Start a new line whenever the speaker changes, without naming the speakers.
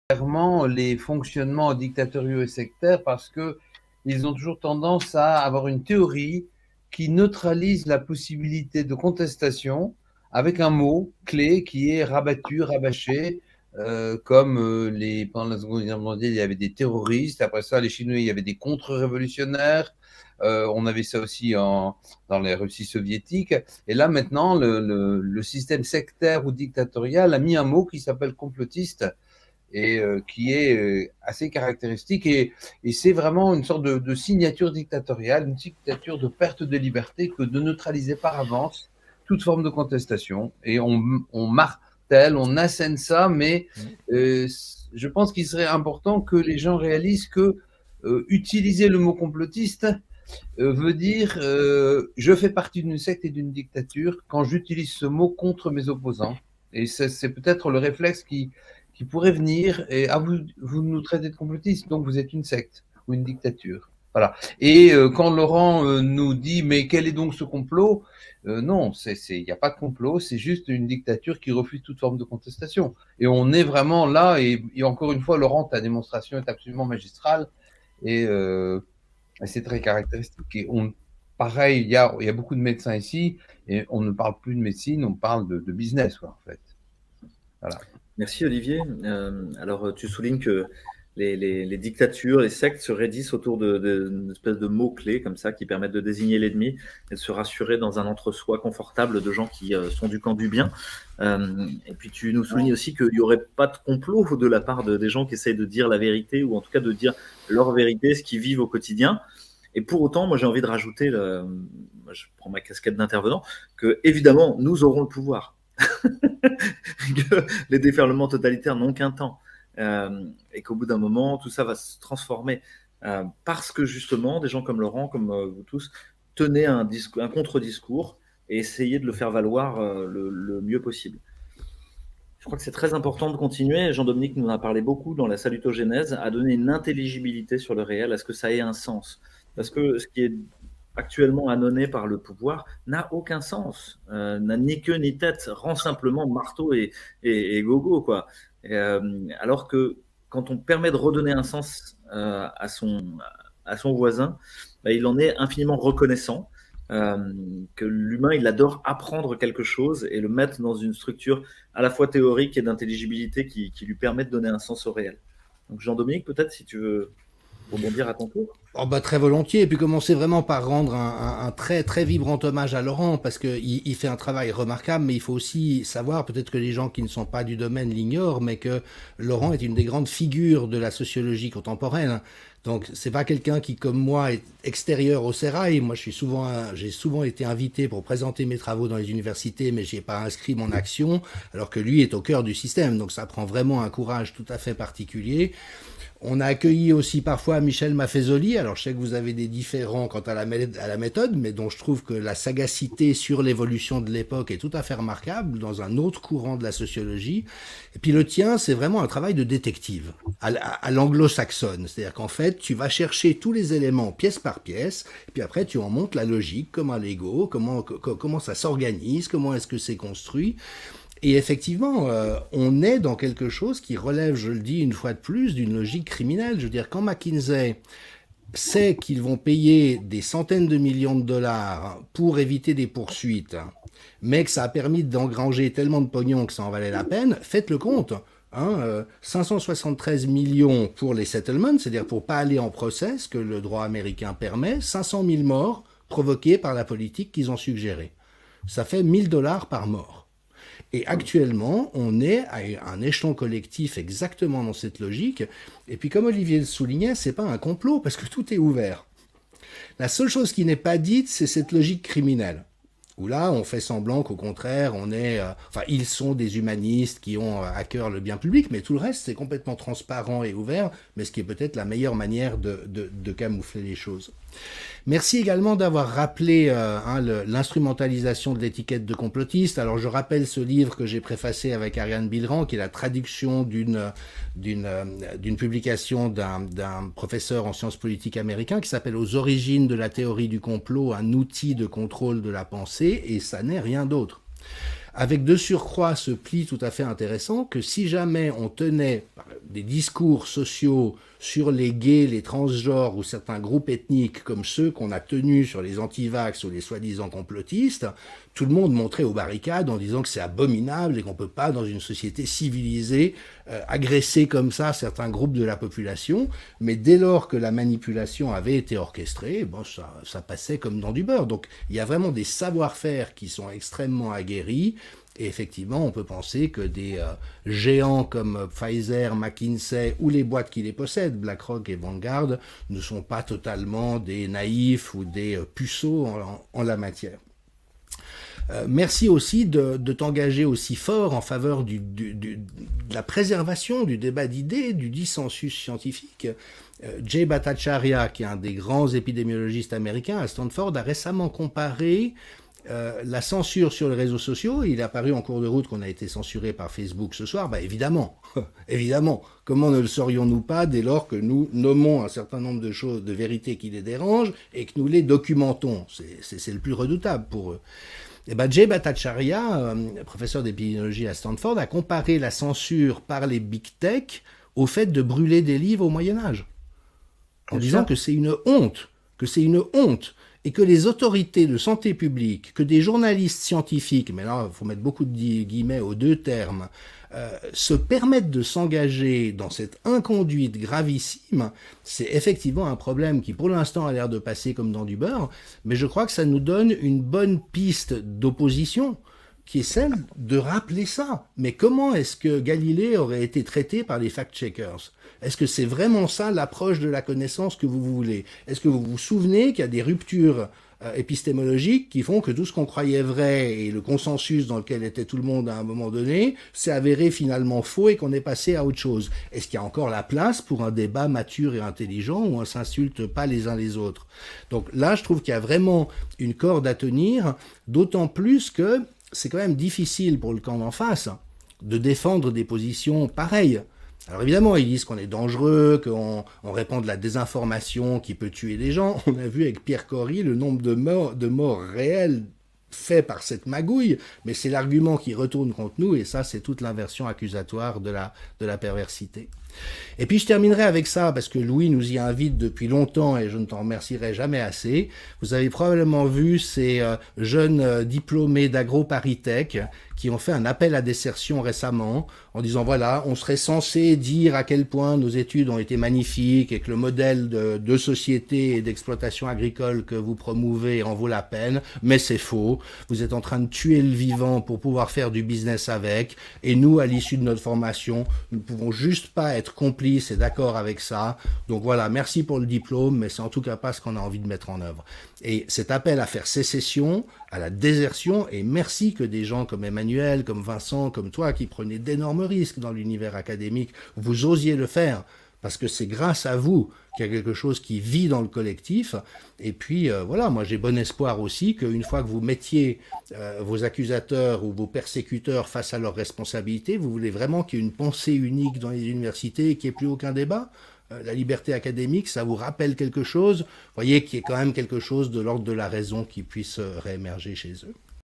clairement les fonctionnements dictatoriaux et sectaires parce que ils ont toujours tendance à avoir une théorie qui neutralise la possibilité de contestation avec un mot clé qui est rabattu, rabâché, comme pendant la Seconde Guerre mondiale, il y avait des terroristes. Après ça, les Chinois, il y avait des contre-révolutionnaires. On avait ça aussi dans les Russies soviétiques. Et là, maintenant, le système sectaire ou dictatorial a mis un mot qui s'appelle complotiste et qui est assez caractéristique. Et c'est vraiment une sorte de signature dictatoriale, une dictature de perte de liberté que de neutraliser par avance toute forme de contestation. Et on martèle, on assène ça, mais je pense qu'il serait important que les gens réalisent que utiliser le mot complotiste veut dire je fais partie d'une secte et d'une dictature quand j'utilise ce mot contre mes opposants. Et c'est peut-être le réflexe qui pourrait venir et vous nous traitez de complotistes, donc vous êtes une secte ou une dictature. Voilà. Et quand Laurent nous dit mais quel est donc ce complot, non, il n'y a pas de complot, c'est juste une dictature qui refuse toute forme de contestation. Et on est vraiment là, et encore une fois, Laurent, ta démonstration est absolument magistrale, et c'est très caractéristique. Et pareil, il y a beaucoup de médecins ici, et on ne parle plus de médecine, on parle de business, quoi, en fait. Voilà.
Merci Olivier. Alors tu soulignes que les dictatures, les sectes se raidissent autour d'une espèce de mots-clés comme ça qui permettent de désigner l'ennemi et de se rassurer dans un entre-soi confortable de gens qui sont du camp du bien. Et puis tu nous soulignes aussi qu'il n'y aurait pas de complot de la part des gens qui essayent de dire la vérité ou en tout cas de dire leur vérité, ce qu'ils vivent au quotidien. Et pour autant, moi j'ai envie de rajouter, je prends ma casquette d'intervenant, que évidemment nous aurons le pouvoir. Que les déferlements totalitaires n'ont qu'un temps et qu'au bout d'un moment tout ça va se transformer parce que justement des gens comme Laurent, comme vous tous, tenaient un contre-discours et essayaient de le faire valoir le mieux possible. Je crois que c'est très important de continuer. Jean-Dominique nous en a parlé beaucoup dans la salutogénèse, à donner une intelligibilité sur le réel, à ce que ça ait un sens, parce que ce qui est actuellement annonné par le pouvoir n'a aucun sens, n'a ni queue ni tête, rend simplement marteau et gogo, quoi. Alors que quand on permet de redonner un sens à son voisin, bah, il en est infiniment reconnaissant, que l'humain, il adore apprendre quelque chose et le mettre dans une structure à la fois théorique et d'intelligibilité qui lui permet de donner un sens au réel. Donc Jean-Dominique, peut-être si tu veux rebondir à ton tour.
Oh bah très volontiers, et puis commencer vraiment par rendre un très très vibrant hommage à Laurent, parce qu'il fait un travail remarquable, mais il faut aussi savoir, peut-être que les gens qui ne sont pas du domaine l'ignorent, mais que Laurent est une des grandes figures de la sociologie contemporaine. Donc c'est pas quelqu'un qui, comme moi, est extérieur au sérail. Moi, j'ai souvent été invité pour présenter mes travaux dans les universités, mais j'ai pas inscrit mon action, alors que lui est au cœur du système. Donc ça prend vraiment un courage tout à fait particulier. On a accueilli aussi parfois Michel Maffezoli. Alors je sais que vous avez des différends quant à la méthode, mais dont je trouve que la sagacité sur l'évolution de l'époque est tout à fait remarquable dans un autre courant de la sociologie. Et puis le tien, c'est vraiment un travail de détective à l'anglo-saxonne. C'est-à-dire qu'en fait, tu vas chercher tous les éléments pièce par pièce, et puis après tu en montes la logique, comme un Lego, comment ça s'organise, comment est-ce que c'est construit. Et effectivement, on est dans quelque chose qui relève, je le dis une fois de plus, d'une logique criminelle. Je veux dire, quand McKinsey sait qu'ils vont payer des centaines de millions de dollars pour éviter des poursuites, mais que ça a permis d'engranger tellement de pognon que ça en valait la peine, faites le compte. 573 millions pour les settlements, c'est-à-dire pour pas aller en procès, ce que le droit américain permet, 500 000 morts provoquées par la politique qu'ils ont suggérée. Ça fait 1000 dollars par mort. Et actuellement, on est à un échelon collectif exactement dans cette logique. Et puis, comme Olivier le soulignait, c'est pas un complot parce que tout est ouvert. La seule chose qui n'est pas dite, c'est cette logique criminelle. Où là, on fait semblant qu'au contraire, ils sont des humanistes qui ont à cœur le bien public, mais tout le reste, c'est complètement transparent et ouvert, mais ce qui est peut-être la meilleure manière de camoufler les choses. Merci également d'avoir rappelé l'instrumentalisation de l'étiquette de complotiste. Alors je rappelle ce livre que j'ai préfacé avec Ariane Bilran, qui est la traduction d'une publication d'un professeur en sciences politiques américain qui s'appelle Aux origines de la théorie du complot, un outil de contrôle de la pensée, et ça n'est rien d'autre. avec de surcroît ce pli tout à fait intéressant que si jamais on tenait des discours sociaux sur les gays, les transgenres ou certains groupes ethniques comme ceux qu'on a tenus sur les antivax ou les soi-disant complotistes, tout le monde monterait aux barricades en disant que c'est abominable et qu'on ne peut pas, dans une société civilisée, agresser comme ça certains groupes de la population. Mais dès lors que la manipulation avait été orchestrée, bon, ça passait comme dans du beurre. Donc il y a vraiment des savoir-faire qui sont extrêmement aguerris. Et effectivement, on peut penser que des géants comme Pfizer, McKinsey ou les boîtes qui les possèdent, BlackRock et Vanguard, ne sont pas totalement des naïfs ou des puceaux en la matière. Merci aussi de t'engager aussi fort en faveur de la préservation du débat d'idées, du dissensus scientifique. Jay Bhattacharya, qui est un des grands épidémiologistes américains à Stanford, a récemment comparé la censure sur les réseaux sociaux. Il est apparu en cours de route qu'on a été censuré par Facebook ce soir. Bah évidemment, évidemment. Comment ne le saurions-nous pas dès lors que nous nommons un certain nombre de choses, de vérités qui les dérangent et que nous les documentons. C'est le plus redoutable pour eux. Et ben Jay Bhattacharya, professeur d'épidémiologie à Stanford, a comparé la censure par les big tech au fait de brûler des livres au Moyen-Âge. En disant que c'est une honte, et que les autorités de santé publique, que des journalistes scientifiques, mais là il faut mettre beaucoup de guillemets aux deux termes, se permettent de s'engager dans cette inconduite gravissime, c'est effectivement un problème qui pour l'instant a l'air de passer comme dans du beurre, mais je crois que ça nous donne une bonne piste d'opposition, qui est celle de rappeler ça. Mais comment est-ce que Galilée aurait été traité par les fact-checkers ? Est-ce que c'est vraiment ça l'approche de la connaissance que vous voulez ? Est-ce que vous vous souvenez qu'il y a des ruptures épistémologiques qui font que tout ce qu'on croyait vrai et le consensus dans lequel était tout le monde à un moment donné s'est avéré finalement faux et qu'on est passé à autre chose ? Est-ce qu'il y a encore la place pour un débat mature et intelligent où on ne s'insulte pas les uns les autres ? Donc là, je trouve qu'il y a vraiment une corde à tenir, d'autant plus que c'est quand même difficile pour le camp d'en face de défendre des positions pareilles. Alors évidemment, ils disent qu'on est dangereux, qu'on répand de la désinformation qui peut tuer des gens. On a vu avec Pierre Corry le nombre de morts réelles faits par cette magouille, mais c'est l'argument qui retourne contre nous, et ça, c'est toute l'inversion accusatoire de la perversité. Et puis je terminerai avec ça, parce que Louis nous y invite depuis longtemps, et je ne t'en remercierai jamais assez. Vous avez probablement vu ces jeunes diplômés d'AgroParisTech qui ont fait un appel à désertion récemment, en disant voilà, on serait censé dire à quel point nos études ont été magnifiques et que le modèle de société et d'exploitation agricole que vous promouvez en vaut la peine, mais c'est faux. Vous êtes en train de tuer le vivant pour pouvoir faire du business avec, et nous, à l'issue de notre formation, nous ne pouvons juste pas être complices et d'accord avec ça. Donc voilà, merci pour le diplôme, mais c'est en tout cas pas ce qu'on a envie de mettre en œuvre. Et cet appel à faire sécession, à la désertion, et merci que des gens comme Emmanuel, comme Vincent, comme toi, qui prenaient d'énormes risques dans l'univers académique, vous osiez le faire, parce que c'est grâce à vous qu'il y a quelque chose qui vit dans le collectif. Et puis voilà, moi j'ai bon espoir aussi qu'une fois que vous mettiez vos accusateurs ou vos persécuteurs face à leurs responsabilités, vous voulez vraiment qu'il y ait une pensée unique dans les universités et qu'il n'y ait plus aucun débat. La liberté académique, ça vous rappelle quelque chose, vous voyez qu'il y ait quand même quelque chose de l'ordre de la raison qui puisse réémerger chez eux.